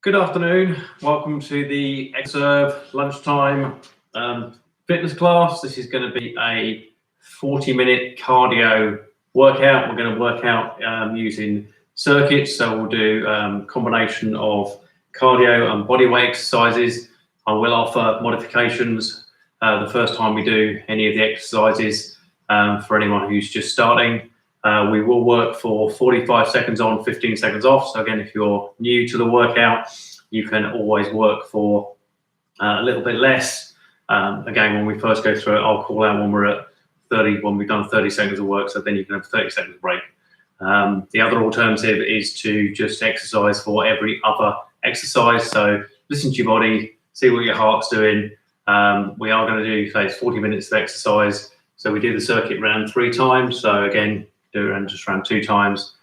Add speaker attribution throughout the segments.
Speaker 1: Good afternoon. Welcome to the Serve lunchtime fitness class. This is going to be a 40-minute cardio workout. We're going to work out using circuits. So we'll do combination of cardio and body weight exercises. I will offer modifications the first time we do any of the exercises for anyone who's just starting. We will work for 45 seconds on, 15 seconds off. So again, if you're new to the workout, you can always work for a little bit less. Again, when we first go through it, I'll call out when we're at 30, when we've done 30 seconds of work, so then you can have 30 seconds break. The other alternative is to just exercise for every other exercise. So listen to your body, see what your heart's doing. We are going to do, say, it's 40 minutes of exercise. So we do the circuit round 3 times. So again, do it just around 2 times.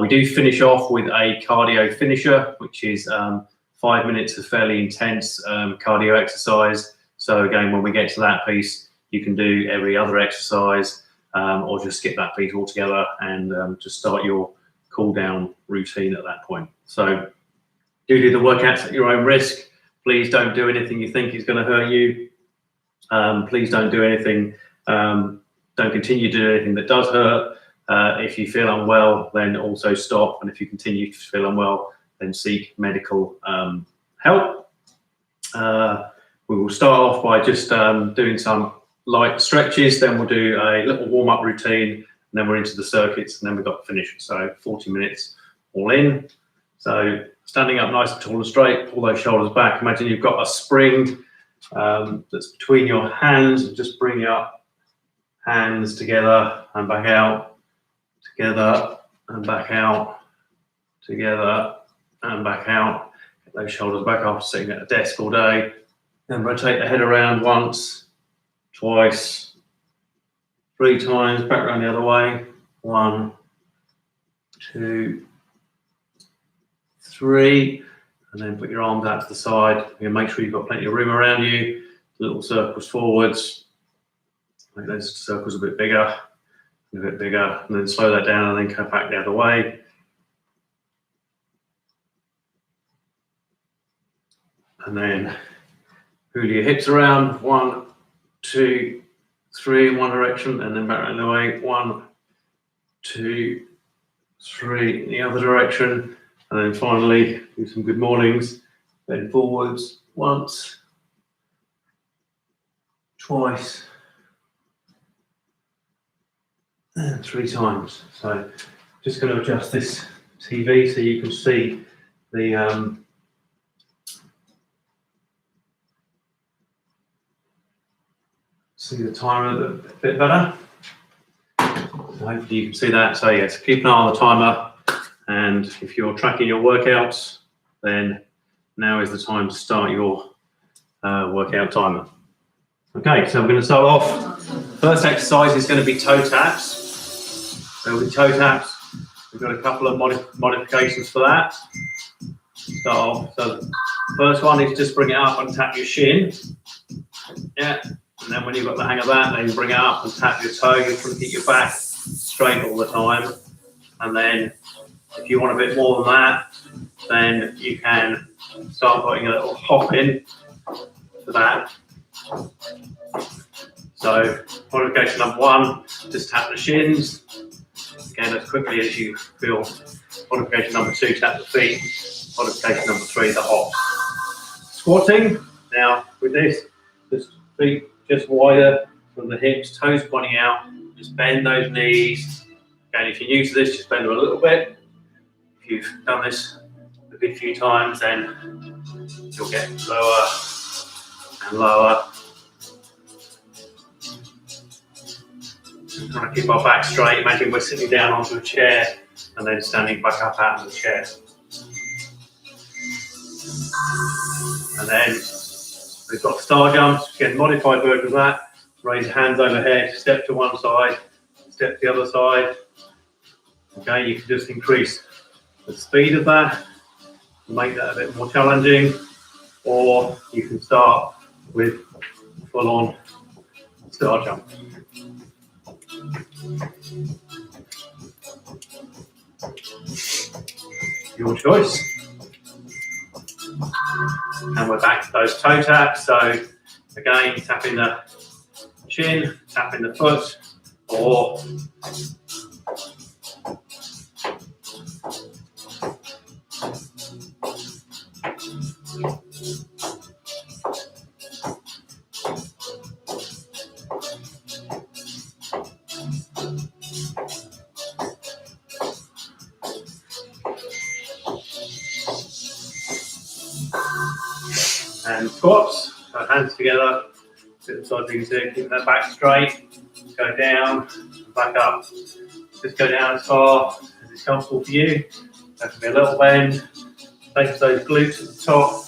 Speaker 1: We do finish off with a cardio finisher, which is 5 minutes of fairly intense cardio exercise. So again, when we get to that piece, you can do every other exercise or just skip that piece altogether and just start your cool down routine at that point. So do the workouts at your own risk. Please don't do anything you think is going to hurt you. Please don't do anything, don't continue to do anything that does hurt. If you feel unwell, then also stop. And if you continue to feel unwell, then seek medical help. We will start off by just doing some light stretches. Then we'll do a little warm-up routine. And then we're into the circuits. And then we've got the finish. So 40 minutes all in. So standing up nice and tall and straight. Pull those shoulders back. Imagine you've got a spring that's between your hands. Just bring your hands together and back out. Together and back out, together and back out. Get those shoulders back up, sitting at a desk all day. Then rotate the head around once, twice, 3 times, back around the other way. 1, 2, 3. And then put your arms out to the side. You make sure you've got plenty of room around you. Little circles forwards. Make those circles a bit bigger. A bit bigger, and then slow that down and then come back the other way. And then pull your hips around, 1, 2, 3 in one direction, and then back around the way, 1, 2, 3 in the other direction. And then finally, do some good mornings. Bend forwards once, twice, and 3 times. So just going to adjust this TV so you can see the timer a bit better. So hopefully you can see that. So yes, keep an eye on the timer, and if you're tracking your workouts, then now is the time to start your workout timer. Okay, so I'm going to start off. First exercise is going to be toe taps. So with toe taps, we've got a couple of modifications for that. Start off. So the first one is just bring it up and tap your shin. Yeah. And then when you've got the hang of that, then you bring it up and tap your toe. You're trying to keep your back straight all the time. And then if you want a bit more than that, then you can start putting a little hop in for that. So modification number 1, just tap the shins. Again, as quickly as you feel. Modification number 2, tap the feet. Modification number 3, the hops. Squatting. Now with this, just feet just wider from the hips, toes pointing out. Just bend those knees. Again, if you're new to this, just bend them a little bit. If you've done this a good few times, then you'll get lower and lower. Trying to keep our back straight. Imagine we're sitting down onto a chair and then standing back up out of the chair. And then we've got star jumps, again, modified version of that. Raise hands overhead, step to one side, step to the other side. Okay, you can just increase the speed of that, make that a bit more challenging, or you can start with full-on star jump. Your choice. And we're back to those toe taps. So again, tapping the chin, tapping the foot, or and squats. So hands together, sit side things here, keep that back straight, go down, back up. Just go down as far as it's comfortable for you. That can be a little bend. Take those glutes at the top.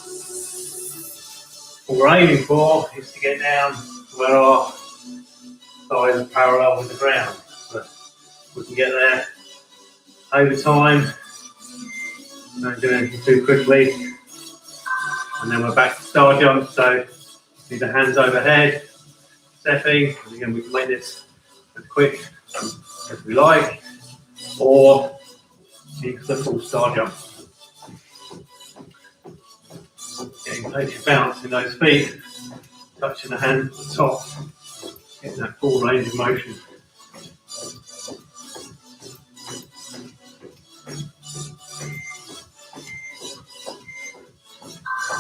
Speaker 1: What we're aiming for is to get down to where our thighs are parallel with the ground. But we can get there over time. Don't do anything too quickly. And then we're back to star jump. So do the hands overhead, stepping. And again, we can make this as quick as we like, or into the full star jump. Getting plenty of bounce in those feet, touching the hands at the top, getting that full range of motion.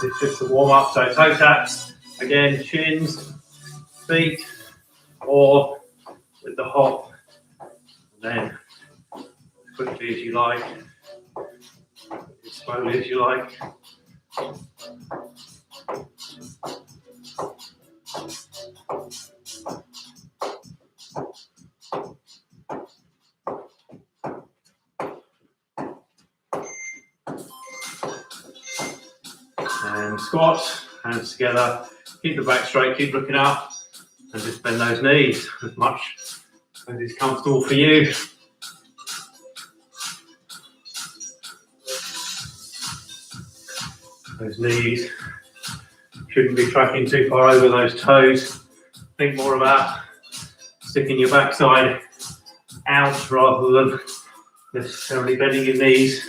Speaker 1: This is just a warm up, so toe taps, again, shins, feet, or with the hop, and then as quickly as you like, as slowly as you like. And squat, hands together, keep the back straight, keep looking up, and just bend those knees as much as is comfortable for you. Those knees shouldn't be tracking too far over those toes. Think more about sticking your backside out rather than necessarily bending your knees.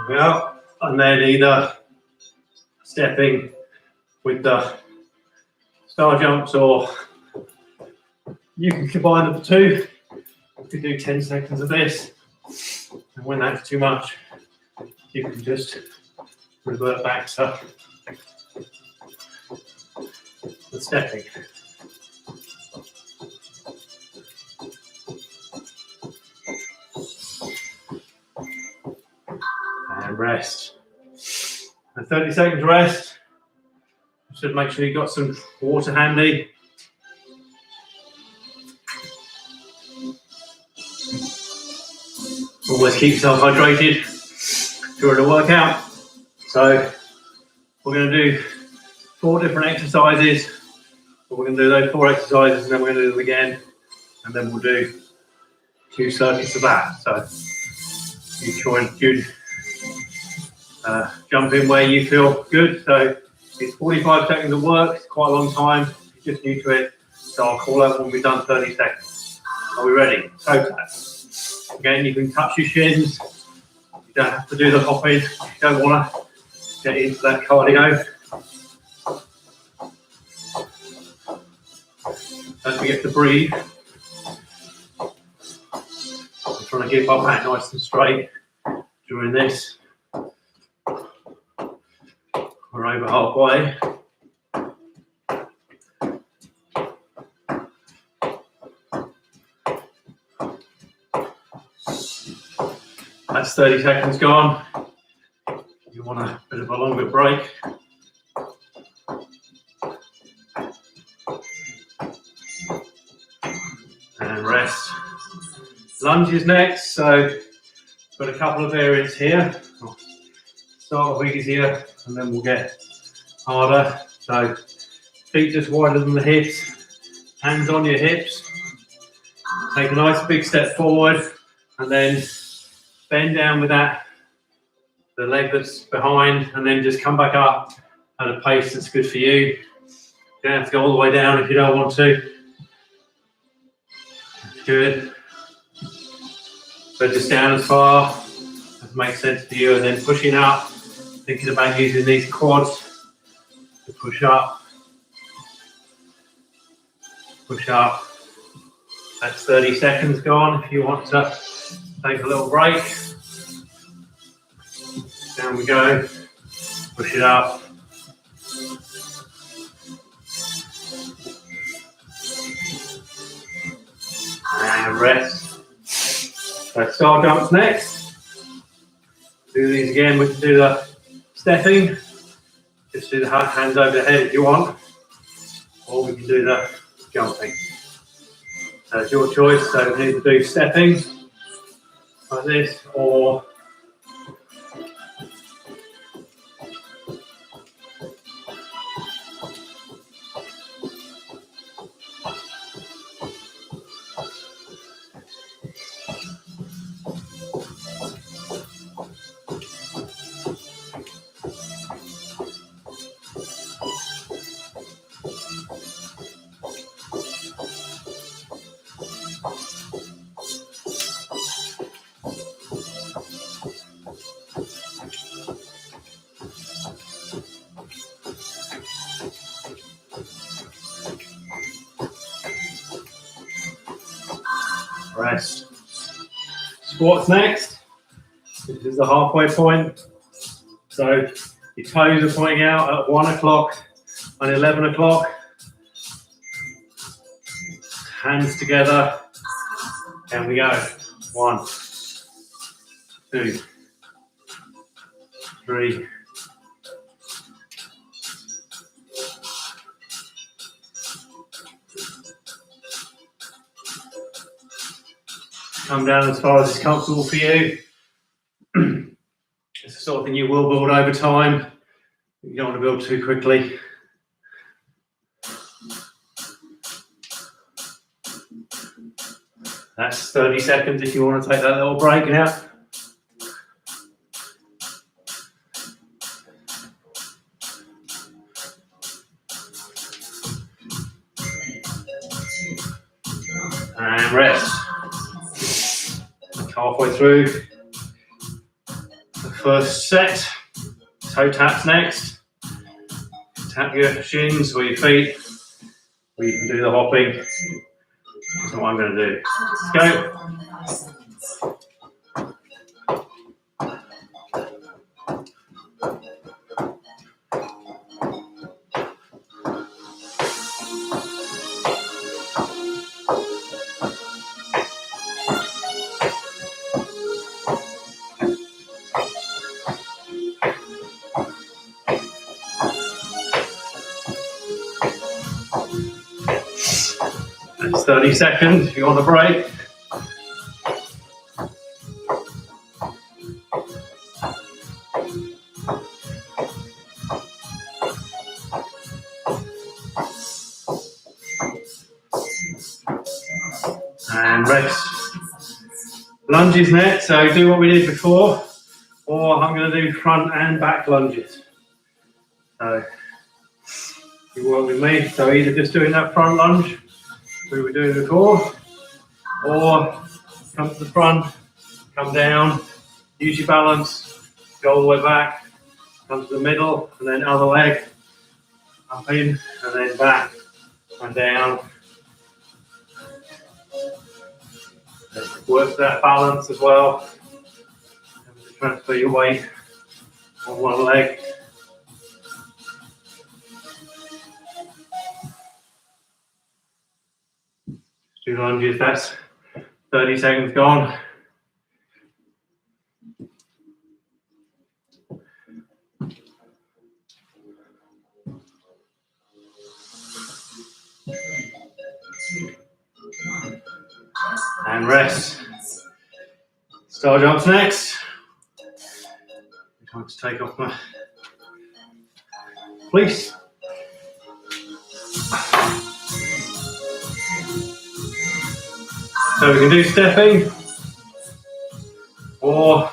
Speaker 1: Well, and then either stepping with the star jumps, or you can combine the two. You can do 10 seconds of this, and when that's too much, you can just revert back to the stepping. And rest. And 30 seconds rest. Should make sure you've got some water handy. Always keep yourself hydrated during the workout. So we're going to do 4 different exercises. We're going to do those 4 exercises, and then we're going to do them again, and then we'll do 2 circuits of that. So you try and jump in where you feel good. So it's 45 seconds of work. It's quite a long time. You're just new to it. So I'll call out when we've done 30 seconds. Are we ready? Toe taps. Again, you can touch your shins. You don't have to do the hopping. You don't want to get into that cardio. Don't forget to breathe. I'm trying to keep our back nice and straight during this. We're over halfway. That's 30 seconds gone. You want a bit of a longer break. And rest. Lunges next. So got a couple of variants here. Start off easier, and then we'll get harder. So feet just wider than the hips, hands on your hips. Take a nice big step forward, and then bend down with that, the leg that's behind, and then just come back up at a pace that's good for you. You don't have to go all the way down if you don't want to. Good. So just down as far as that makes sense to you. And then pushing up, thinking about using these quads to push up. Push up. That's 30 seconds gone. If you want to take a little break. Down we go. Push it up. And rest. So star jumps next. Do these again. We can do the stepping. Just do the hands over the head if you want. Or we can do the jumping. So it's your choice. So we need to do stepping like this, or rest. Squats next. This is the halfway point. So your toes are pointing out at 1 o'clock and 11 o'clock. Hands together. Down we go. 1, 2, 3. Come down as far as it's comfortable for you. It's the sort of thing you will build over time. You don't want to build too quickly. That's 30 seconds if you want to take that little break now. And rest. Halfway through the first set. Toe taps next. Tap your shins or your feet, or you can do the hopping. That's what I'm going to do. Go. That's 30 seconds if you want a break. And rest. Lunges next, so do what we did before, or I'm going to do front and back lunges. So you work with me, so either just doing that front lunge we were doing before, or come to the front, come down, use your balance, go all the way back, come to the middle, and then other leg, up in, and then back, and down. Work that balance as well. Transfer your weight on one leg. Do lunges, that's 30 seconds gone. And rest. Star jumps next. I'm trying to take off my fleece. So we can do stepping, or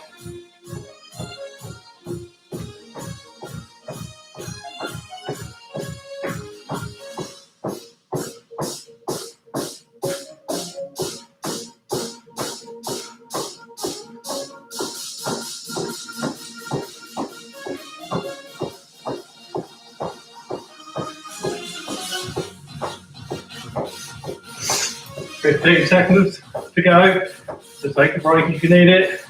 Speaker 1: 15 seconds to go. So take a break if you need it.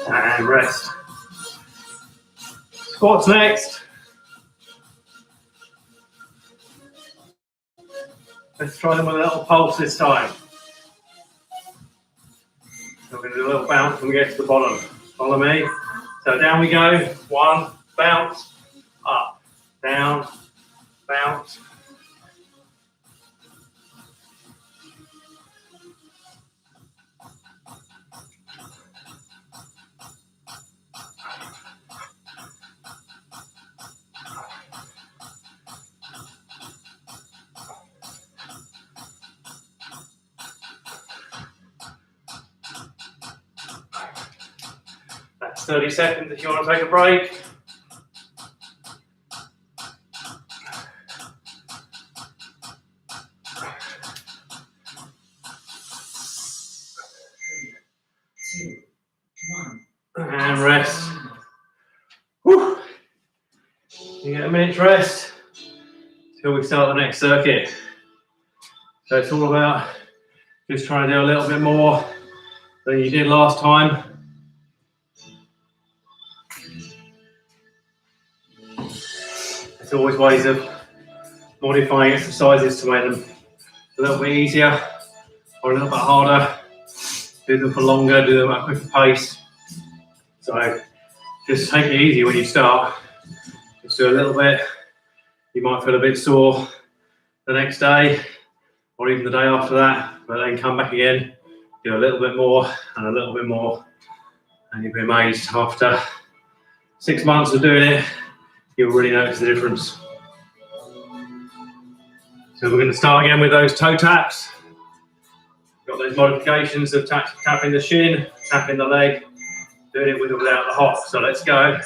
Speaker 1: And rest. Squats next. Let's try them with a little pulse this time. So we're going to do a little bounce when we get to the bottom. Follow me. So down we go. 1, bounce, up, down, bounce. That's 30 seconds if you want to take a break. And rest. Whew. You get a minute's rest till we start the next circuit. So it's all about just trying to do a little bit more than you did last time. There's always ways of modifying exercises to make them a little bit easier or a little bit harder. Do them for longer, do them at a quicker pace. So just take it easy when you start. Just do a little bit. You might feel a bit sore the next day or even the day after that, but then come back again, do a little bit more and a little bit more, and you'll be amazed after 6 months of doing it, you'll really notice the difference. So we're going to start again with those toe taps. Got those modifications of tapping the shin, tapping the leg, doing it with or without the hop. So let's go.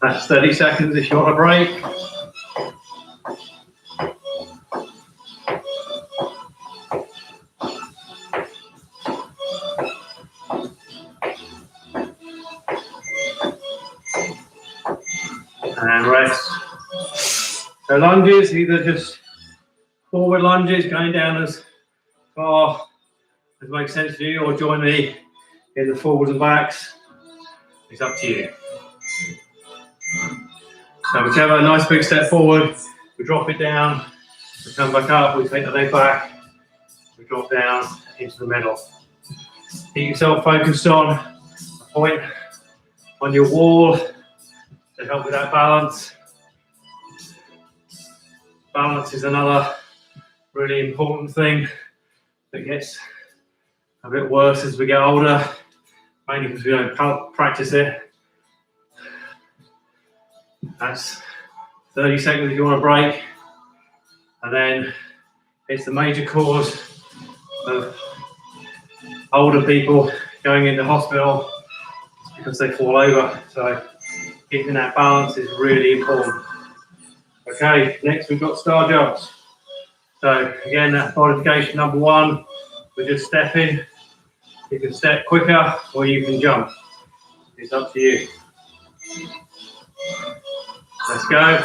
Speaker 1: That's 30 seconds if you want a break. And rest. So lunges, either just forward lunges, going down as far as makes sense to you, or join me in the forwards and backs. It's up to you. So whichever, a nice big step forward, we drop it down, we come back up, we take the leg back, we drop down into the middle. Keep yourself focused on a point on your wall to help with that balance. Balance is another really important thing that gets a bit worse as we get older, mainly because we don't practice it. That's 30 seconds if you want a break. And then it's the major cause of older people going into hospital because they fall over. So keeping that balance is really important. Okay, next we've got star jumps. So again, that's modification number 1. We're just stepping. You can step quicker or you can jump. It's up to you. Let's go.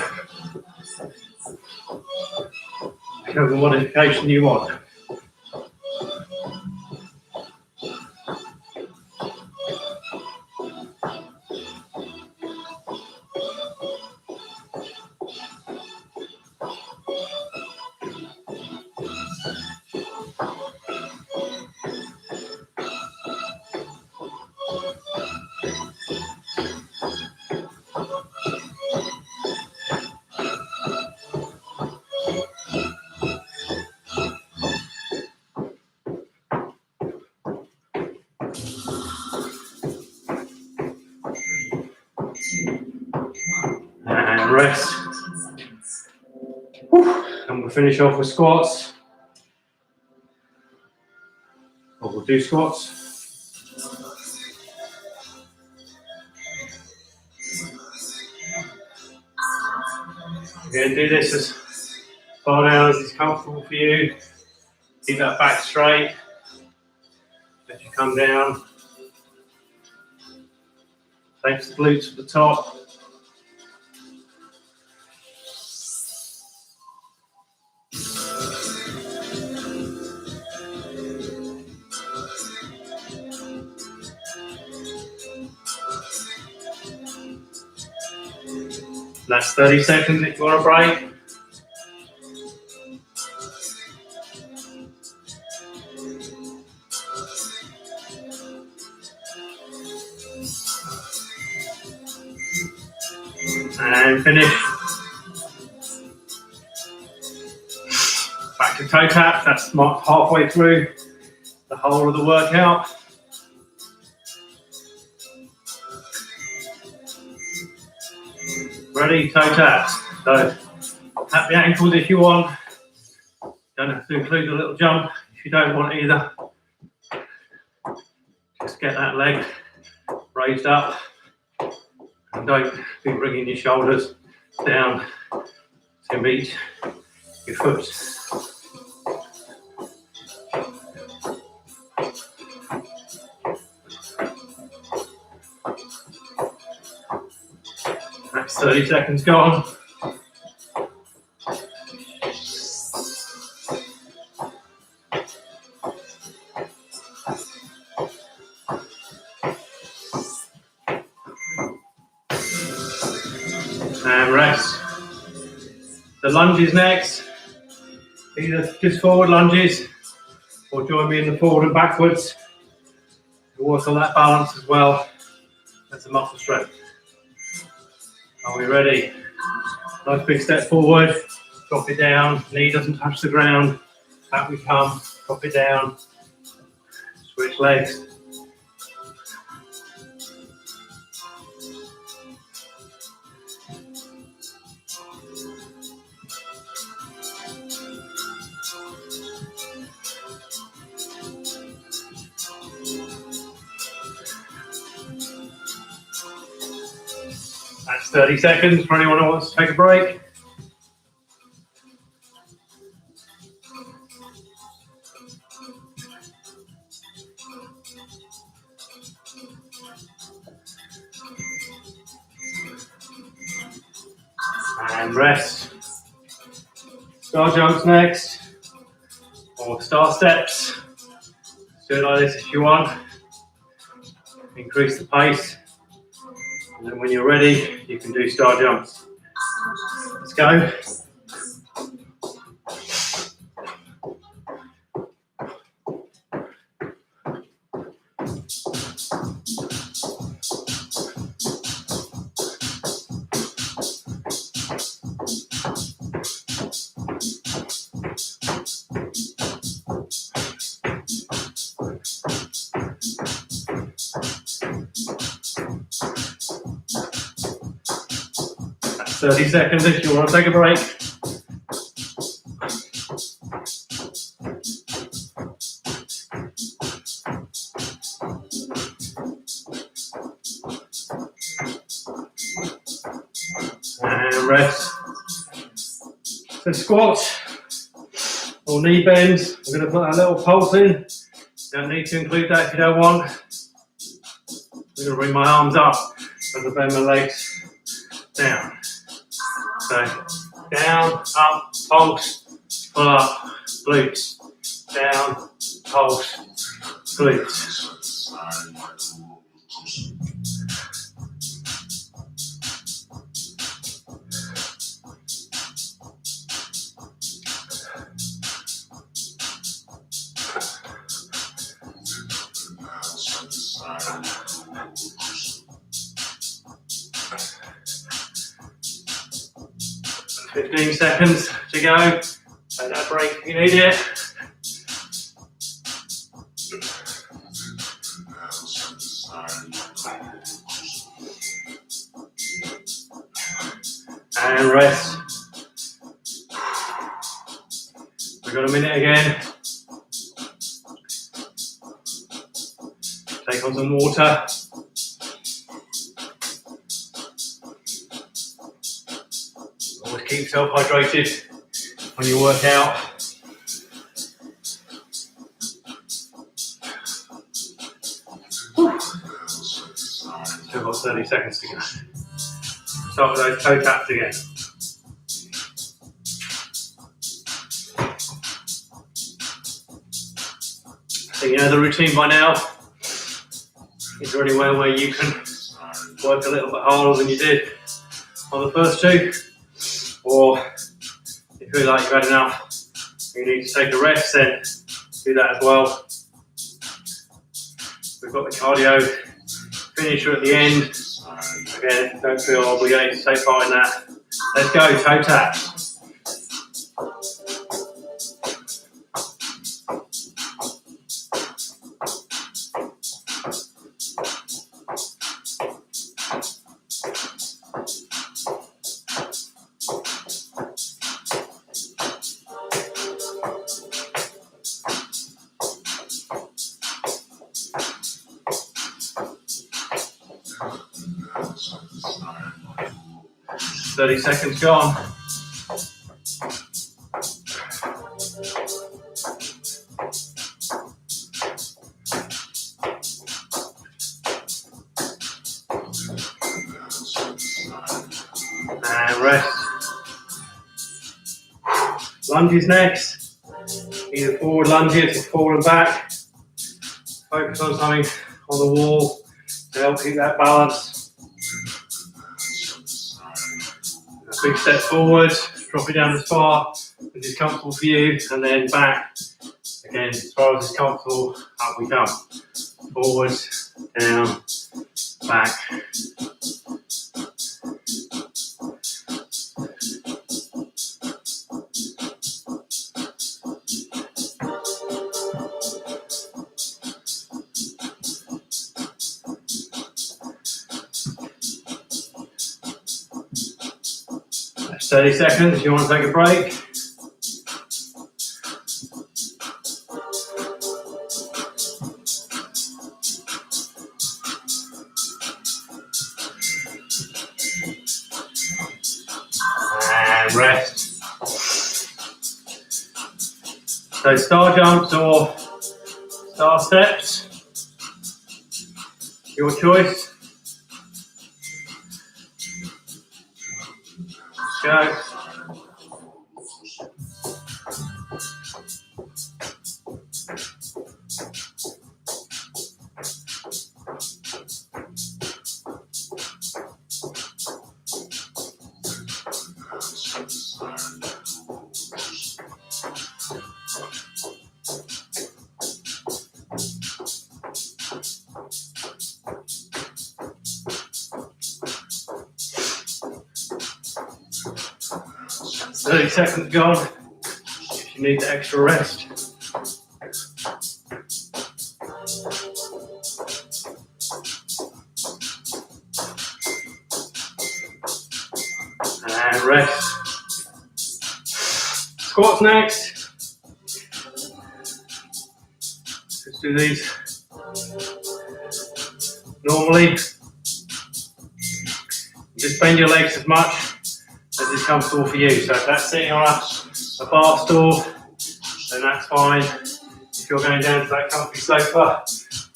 Speaker 1: Whichever modification you want. rest. Whew. And we'll finish off with squats. Or we'll do squats. You're going to do this as far down as is comfortable for you. Keep that back straight as you come down. Take the glutes at the top. That's 30 seconds if you want a break. And finish. Back to toe taps. That's marked halfway through the whole of the workout. Ready, toe taps. So tap the ankles if you want. Don't have to include a little jump if you don't want either. Just get that leg raised up. And don't be bringing your shoulders down to meet your foot. That's 30 seconds gone. And rest. The lunges next. Either just forward lunges or join me in the forward and backwards. We'll work on that balance as well as the muscle strength. Are we ready? Nice big step forward, drop it down, knee doesn't touch the ground. Back we come, drop it down, switch legs. That's 30 seconds for anyone who wants to take a break. And rest. Star jumps next, or star steps. Do it like this if you want. Increase the pace. And then when you're ready, you can do star jumps. Let's go. That's 30 seconds if you want to take a break. And rest. So squats or knee bends. I'm going to put a little pulse in. Don't need to include that if you don't want. I'm going to bring my arms up and I bend my legs down. So down, up, pulse, pull up, glutes. Down, pulse, glutes. Right. 15 seconds to go. Take that break if you need it. And rest. We've got a minute again. Take on some water. Always keep yourself hydrated when you work out. Still got 30 seconds to go. Start with those toe taps again. So you know the routine by now. Is there anywhere where you can work a little bit harder than you did on the first two? Or if you feel like you've had enough, you need to take a rest, then do that as well. We've got the cardio finisher at the end. Again, don't feel obligated to take part in that. Let's go, toe taps. 30 seconds gone. And rest. Lunges next. Either forward lunges or forward and back. Focus on something on the wall to help keep that balance. A big step forward, drop it down as far as is comfortable for you, and then back. Again, as far as it's comfortable, up we come. Forward, down, back. 30 seconds if you want to take a break. And rest. So star jumps or star steps, your choice. Go. Thirty seconds gone. If you need the extra rest. And rest. Squats next. Let's do these normally. Just bend your legs as much as is comfortable for you. So if that's sitting on a bar stool, then that's fine. If you're going down to that comfy sofa,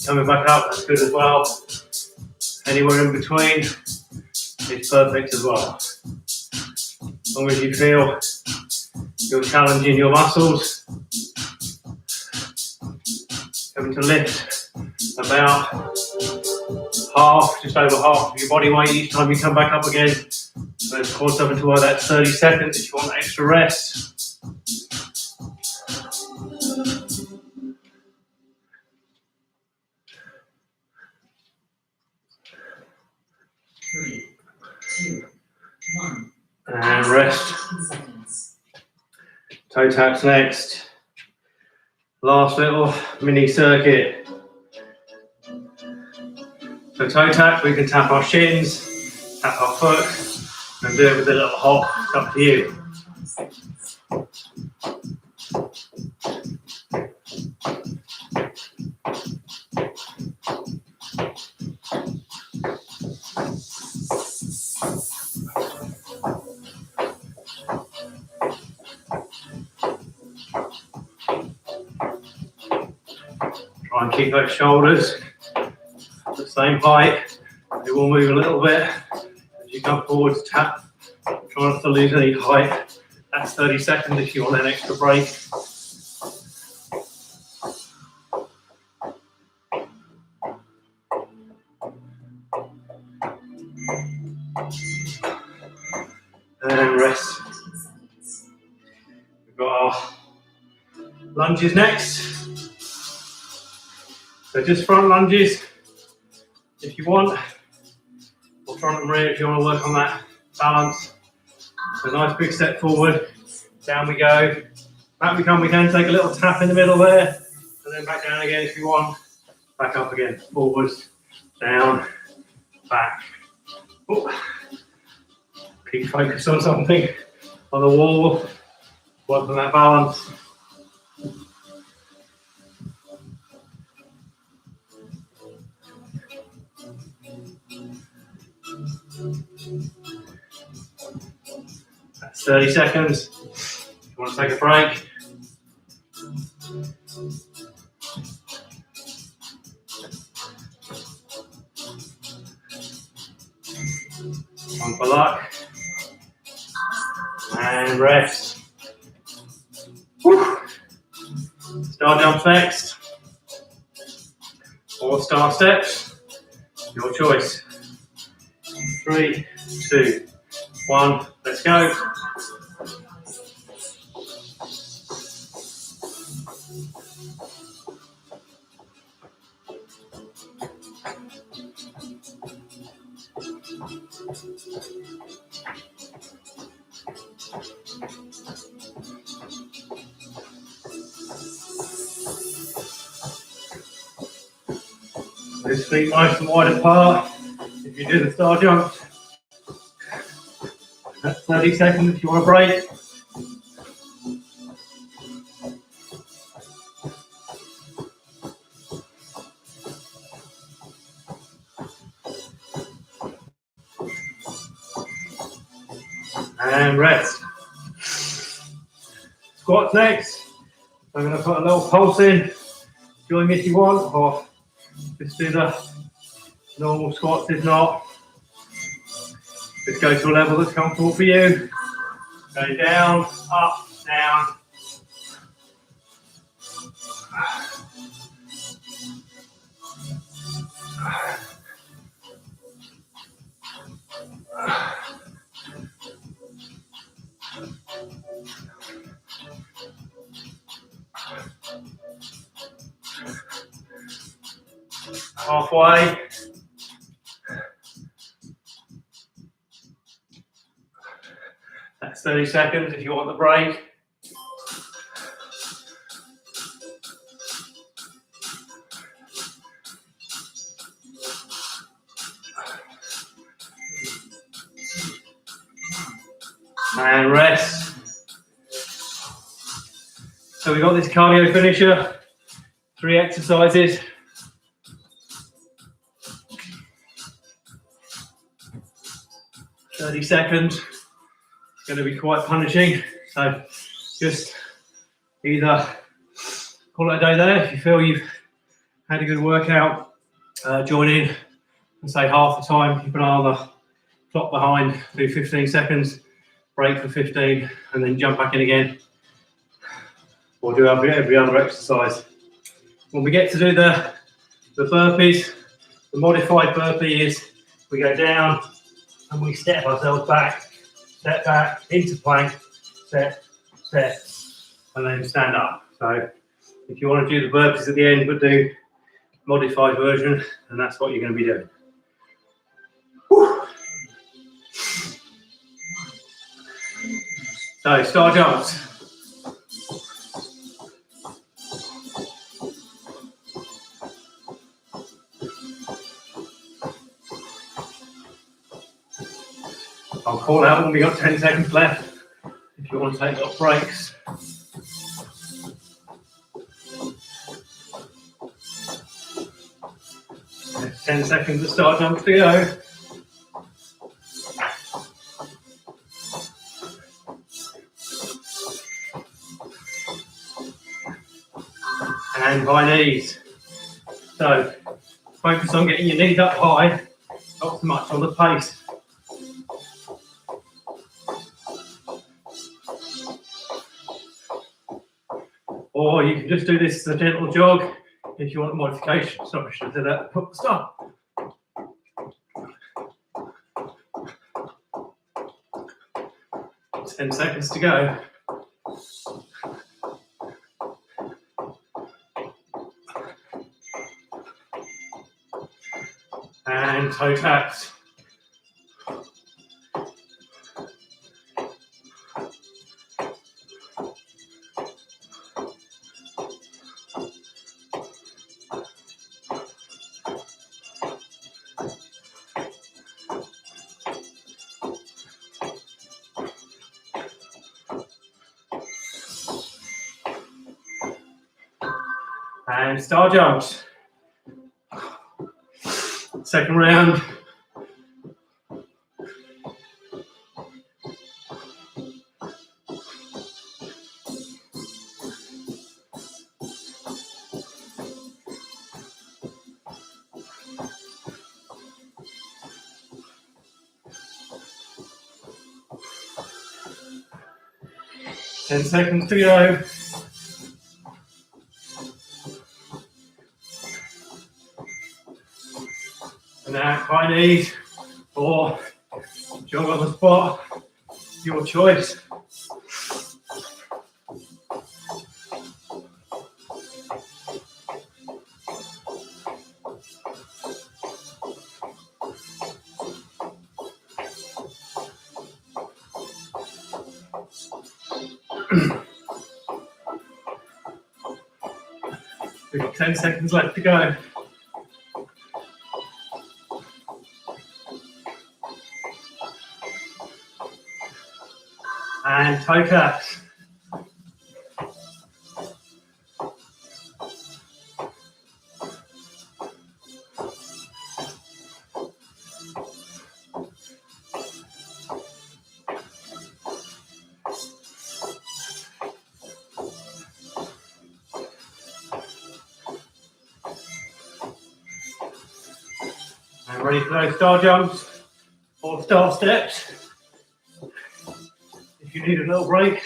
Speaker 1: coming back up, that's good as well. Anywhere in between is perfect as well. As long as you feel you're challenging your muscles, having to lift about just over half of your body weight each time you come back up again. So let's pause up until that 30 seconds if you want extra rest.
Speaker 2: Three, two, one.
Speaker 1: And rest. Toe taps next. Last little mini circuit. So toe tap, we can tap our shins, tap our foot, And do it with a little hop, it's up to you. Try and keep those shoulders the same height. They will move a little bit as you come forward to tap. Try not to lose any height. That's 30 seconds if you want an extra break. And rest. We've got our lunges next. So just front lunges if you want, or front and rear if you want to work on that balance. So nice big step forward, down we go. Back we come, we can take a little tap in the middle there, and then back down again if you want. Back up again, forwards, down, back. Ooh. Keep focus on something, on the wall, work on that balance. That's 30 seconds. If you want to take a break. One for luck. And rest. Whew. Star jumps next. Or star steps. Your choice. 3, 2, 1. Let's go. Those feet nice and wide apart if you do the star jump. That's 30 seconds if you want to break. And rest. Squats next. I'm going to put a little pulse in. Join me if you want, or just do the normal squats if not. Just go to a level that's comfortable for you. Go down, up, down. Halfway. That's 30 seconds if you want the break. And rest. So we've got this cardio finisher, 3 exercises. "30 seconds. It's going to be quite punishing. So just either call it a day there. If you feel you've had a good workout, join in and say half the time. Keep an eye on the clock behind. Do 15 seconds, break for 15, and then jump back in again. Or do every other exercise. When we get to do the burpees, the modified burpee is we go down and we step ourselves back, step back into plank, step, step, and then stand up. So if you want to do the burpees at the end, but do modified version, and that's what you're going to be doing. Whew. So star jumps. call out when we got 10 seconds left if you want to take little breaks. There's 10 seconds of start jumps to go. And high knees. So focus on getting your knees up high, not so much on the pace. Or you can just do this as a gentle jog if you want a modification. Sorry, I should have done that at the start. Ten seconds to go. And toe taps. And star jumps. Second round. Ten seconds to go. And now high knees or jog on the spot, your choice. We've got 10 seconds left to go. And toe taps. And ready for those star jumps or star steps. If you need a little break.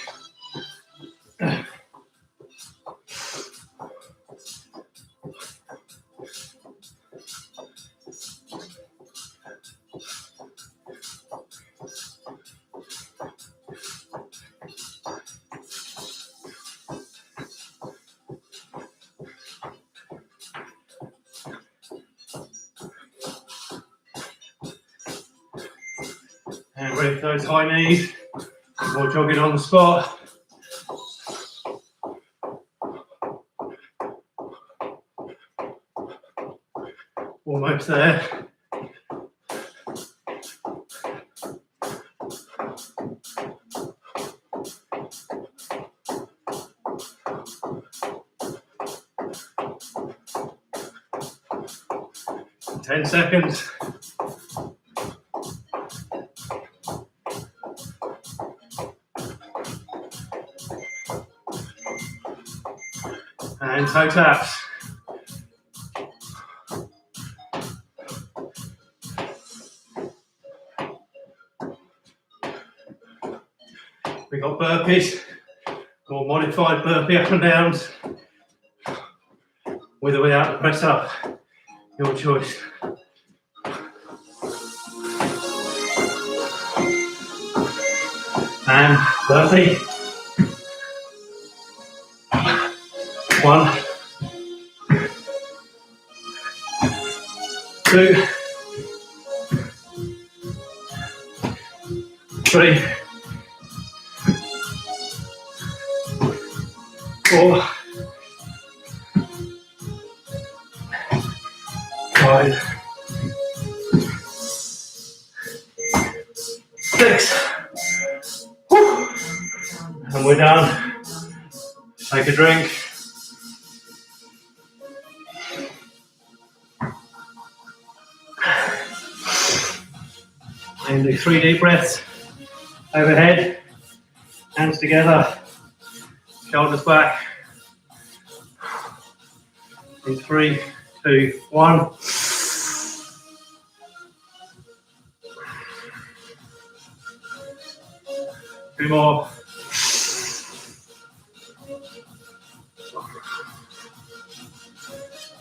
Speaker 1: 'And ready for those high knees or jogging on the spot. Almost there. Ten seconds. And toe taps. We got burpees, or modified burpee up and downs, with or without the press up, your choice. And burpee. 1, 2, 3, 4, 5, 6, And we're done. Take a drink. And do 3 deep breaths. Overhead, hands together, shoulders back. In 3, 2, 1. 2 more.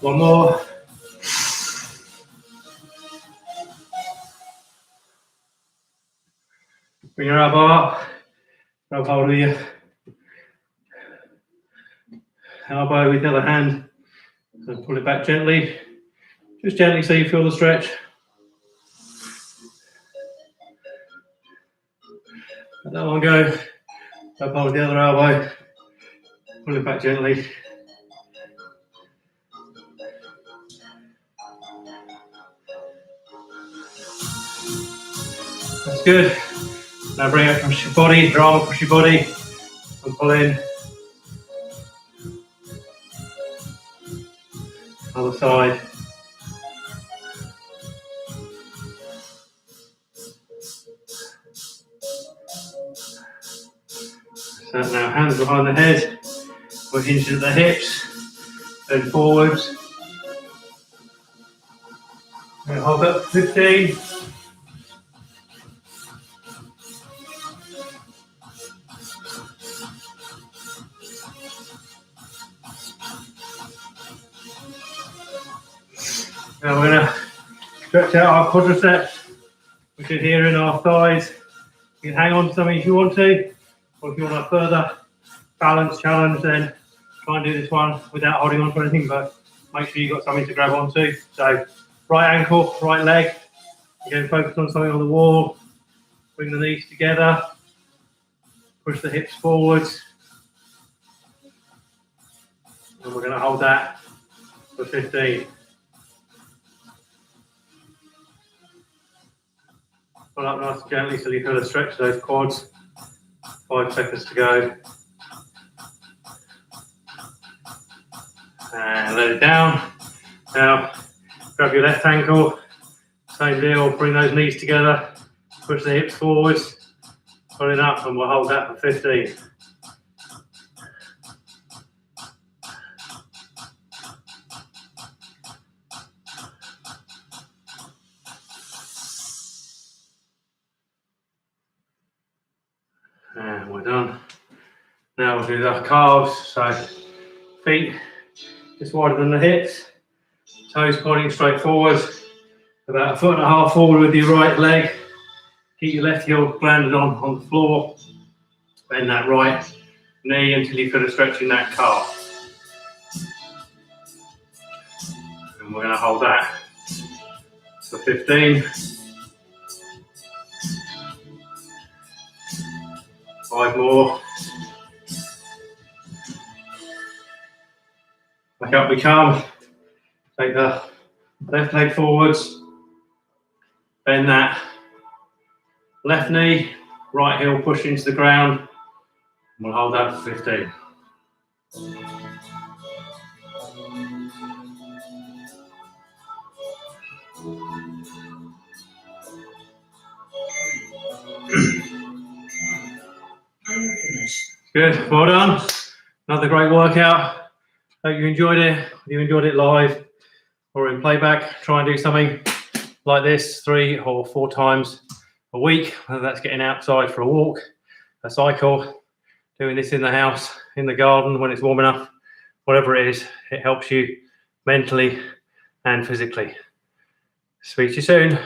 Speaker 1: One more. Bring your elbow up. Grab hold of your elbow with the other hand and pull it back gently. Just gently so you feel the stretch. Let that one go. Grab hold of the other elbow. Pull it back gently. That's good. Now bring it across your body, your arm across your body, and pull in. Other side. So now hands behind the head, we're hinged at the hips, then forwards. And hold up for 15. Now we're going to stretch out our quadriceps, which is here in our thighs. You can hang on to something if you want to, or if you want a further balance challenge, then try and do this one without holding on to anything, but make sure you've got something to grab onto. So right ankle, right leg, again focus on something on the wall, bring the knees together, push the hips forwards, and we're going to hold that for 15. Pull up nice and gently so you feel a stretch of those quads. 5 seconds to go. And let it down. Now, grab your left ankle. Same deal, bring those knees together. Push the hips forwards. Pull it up and we'll hold that for 15. And we're done. Now we'll do the calves. So feet just wider than the hips, toes pointing straight forward, about 1.5 foot forward with your right leg. Keep your left heel grounded on the floor. Bend that right knee until you feel a stretch in that calf. And we're going to hold that for 15. 5 more. Back up we come. Take the left leg forwards. Bend that left knee, right heel push into the ground. We'll hold that for 15. Good, well done. Another great workout. Hope you enjoyed it. If you enjoyed it live or in playback, try and do something like this 3 or 4 times a week, whether that's getting outside for a walk, a cycle, doing this in the house, in the garden when it's warm enough, whatever it is, it helps you mentally and physically. Speak to you soon.